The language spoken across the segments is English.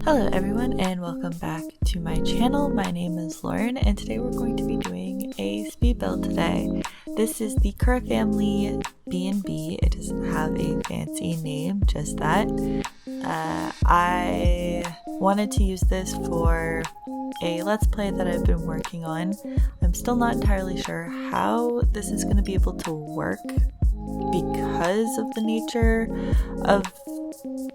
Hello everyone and welcome back to my channel. My name is Lauren and today we're going to be doing a speed build today. This is the Kura family B&B. It doesn't have a fancy name, just that. I wanted to use this for a let's play that I've been working on. I'm still not entirely sure how this is going to be able to work because of the nature of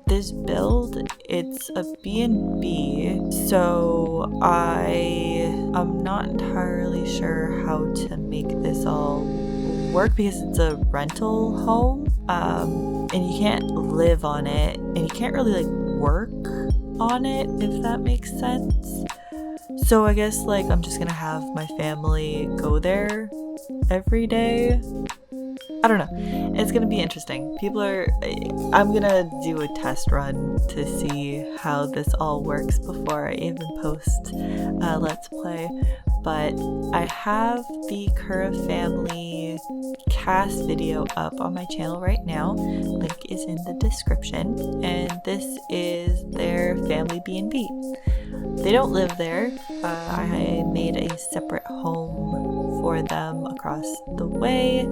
this build. It's a B&B, so I am not entirely sure how to make this all work because it's a rental home, and you can't live on it, and you can't really work on it, if that makes sense. So I guess I'm just gonna have my family go there every day. I don't know. It's gonna be interesting. I'm gonna do a test run to see how this all works before I even post Let's Play. But I have the Kura family cast video up on my channel right now. Link is in the description. And this is their family B&B. They don't live there. I made a separate home for them across the way.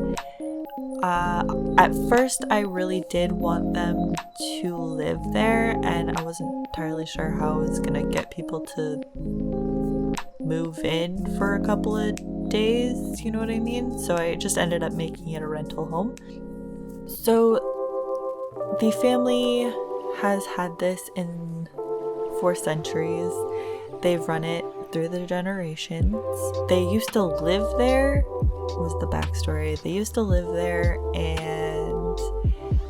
At first I really did want them to live there, and I wasn't entirely sure how I was gonna get people to move in for a couple of days, you know what I mean? So I just ended up making it a rental home. So the family has had this for centuries. They've run it through the generations. They used to live there, was the backstory. They used to live there and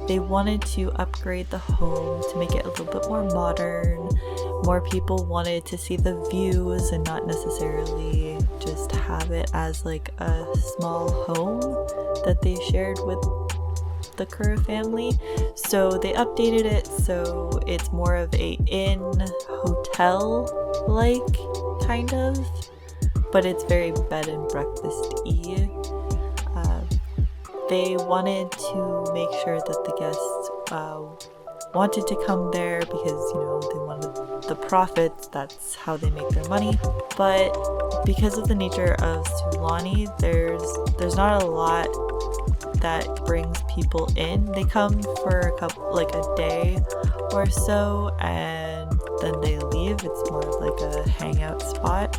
they wanted to upgrade the home to make it a little bit more modern. More people wanted to see the views and not necessarily just have it as a small home that they shared with the Kura family. So they updated it so it's more of a inn hotel kind of, but it's very bed and breakfast-y. They wanted to make sure that the guests wanted to come there because, they wanted the profits. That's how they make their money. But because of the nature of Sulani, there's not a lot that brings people in. They come for a day or so and then they leave. It's more of a hangout spot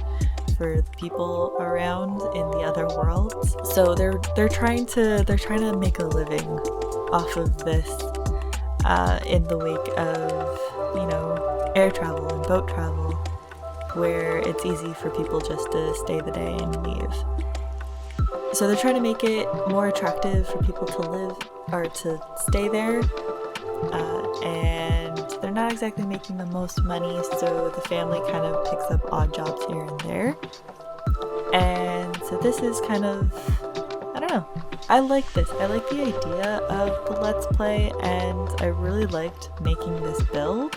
for people around in the other worlds. So they're trying to make a living off of this in the wake of air travel and boat travel, where it's easy for people just to stay the day and leave. So they're trying to make it more attractive for people to live or to stay there, and they're not exactly making the most money, so the family kind of picks up odd jobs here and there. And so this is kind of, I don't know, I like this. I like the idea of the Let's Play, and I really liked making this build.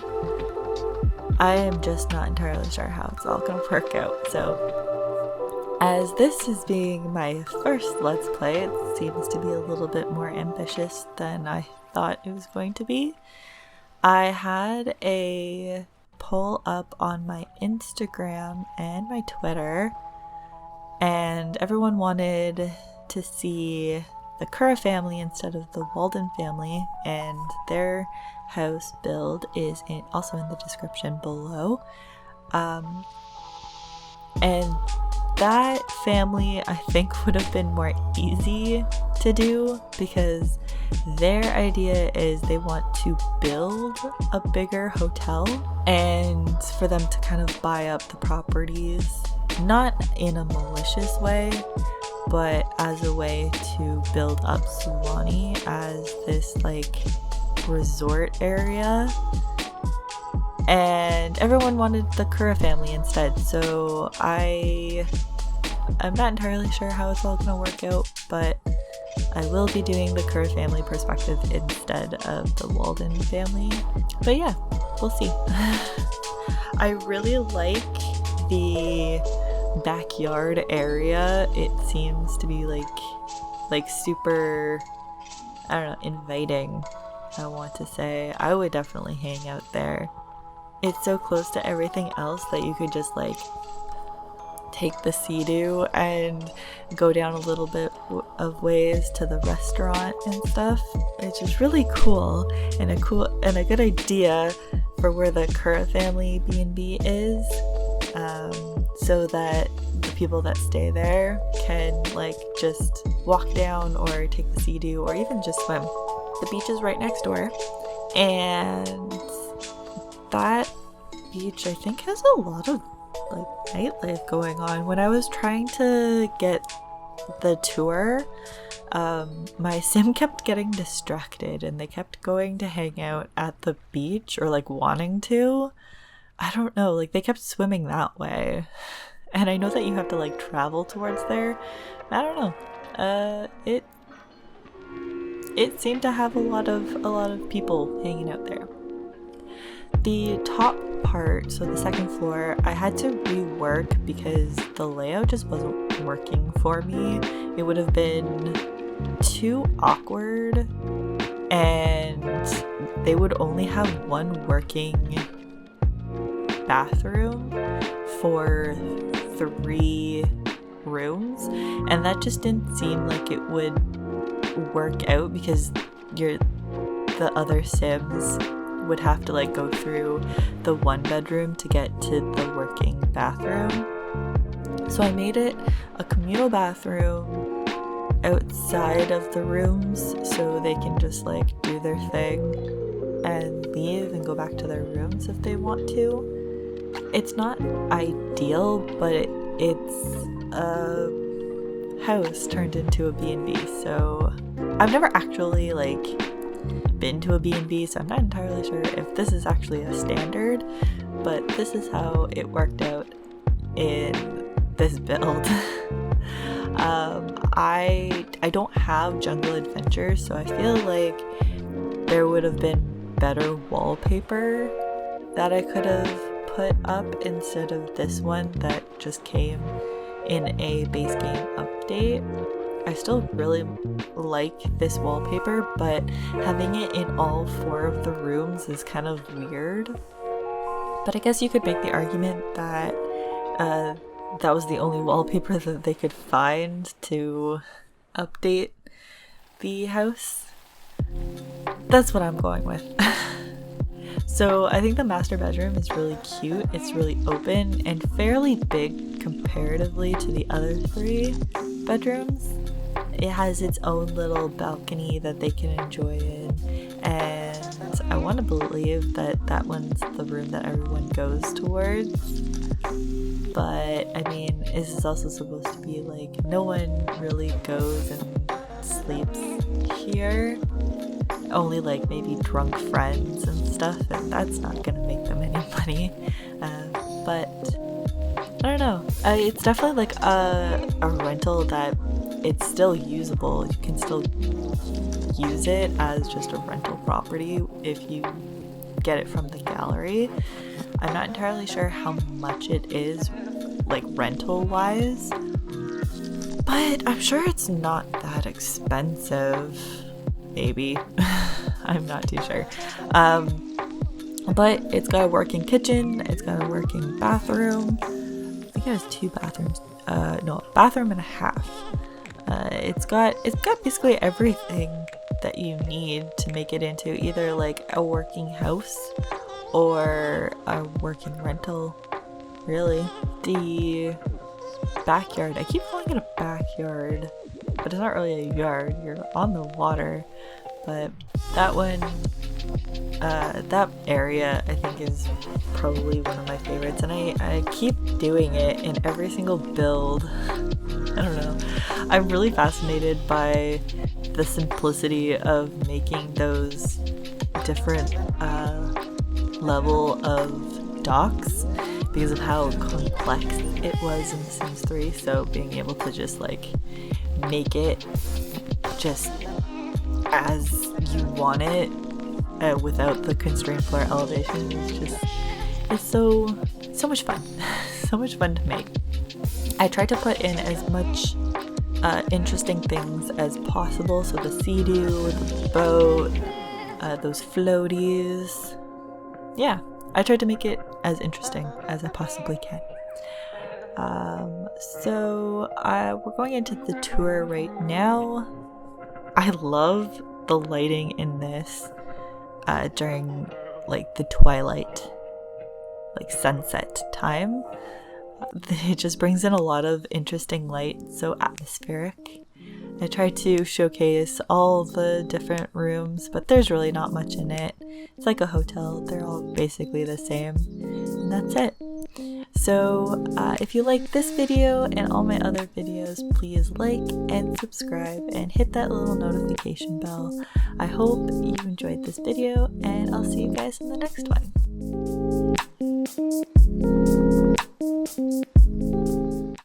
I am just not entirely sure how it's all going to work out. So as this is being my first Let's Play, it seems to be a little bit more ambitious than I thought it was going to be. I had a poll up on my Instagram and my Twitter, and everyone wanted to see the Kura family instead of the Walden family, and their house build is also in the description below. And that family I think would have been more easy to do because their idea is they want to build a bigger hotel and for them to kind of buy up the properties, not in a malicious way, but as a way to build up Sulani as this resort area. And everyone wanted the Kura family instead, so I'm not entirely sure how it's all gonna work out, but I will be doing the Kura family perspective instead of the Walden family. But yeah, we'll see. I really like the backyard area. It seems to be super, I don't know, inviting, I want to say. I would definitely hang out there. it's so close to everything else that you could just like take the Sea-Doo and go down a little bit of ways to the restaurant and stuff, which is really cool and a good idea for where the Kura family B&B is, so that the people that stay there can like just walk down or take the Sea-Doo or even just swim. The beach is right next door, and that beach I think has a lot of like nightlife going on. When I was trying to get the tour, my sim kept getting distracted and they kept going to hang out at the beach, or like wanting to. I don't know, like they kept swimming that way. And I know that you have to like travel towards there. I don't know. It seemed to have a lot of people hanging out there. The top part, so the second floor, I had to rework because the layout just wasn't working for me. It would have been too awkward, and they would only have one working bathroom for 3 rooms, and that just didn't seem like it would work out because the other sims would have to like go through the 1 bedroom to get to the working bathroom. So I made it a communal bathroom outside of the rooms so they can just like do their thing and leave and go back to their rooms if they want to. It's not ideal, but it's a house turned into a B&B, so I've never actually like been to a B&B, so I'm not entirely sure if this is actually a standard, but this is how it worked out in this build. I don't have Jungle Adventure, so I feel like there would have been better wallpaper that I could have put up instead of this one that just came in a base game update. I still really like this wallpaper, but having it in all 4 of the rooms is kind of weird. But I guess you could make the argument that that was the only wallpaper that they could find to update the house. That's what I'm going with. So I think the master bedroom is really cute. It's really open and fairly big comparatively to the other 3 bedrooms. It has its own little balcony that they can enjoy in, and I want to believe that that one's the room that everyone goes towards. But I mean, this is also supposed to be like no one really goes and sleeps here. Only like maybe drunk friends and stuff, and that's not gonna make them any money. But I don't know. It's definitely like a rental that it's still usable. You can still use it as just a rental property if you get it from the gallery. I'm not entirely sure how much it is, like rental wise, but I'm sure it's not that expensive. Maybe. I'm not too sure. But it's got a working kitchen, it's got a working bathroom. I think it has 2 bathrooms. No, a bathroom and a half. It's got basically everything that you need to make it into either like a working house or a working rental, really. The backyard, I keep calling it a backyard, but it's not really a yard. You're on the water, but that one, that area I think is probably one of my favorites, and I keep doing it in every single build. I don't know. I'm really fascinated by the simplicity of making those different level of docks because of how complex it was in The Sims 3. So being able to just like make it just as you want it without the constraint floor elevation is just, it's so much fun. So much fun to make. I tried to put in as much interesting things as possible. So the Sea-Doo, the boat, those floaties. Yeah, I tried to make it as interesting as I possibly can. We're going into the tour right now. I love the lighting in this during like the twilight, like sunset time. It just brings in a lot of interesting light, so atmospheric. I tried to showcase all the different rooms, but there's really not much in it. It's like a hotel, they're all basically the same, and that's it. So if you like this video and all my other videos, please like and subscribe and hit that little notification bell. I hope you enjoyed this video, and I'll see you guys in the next one.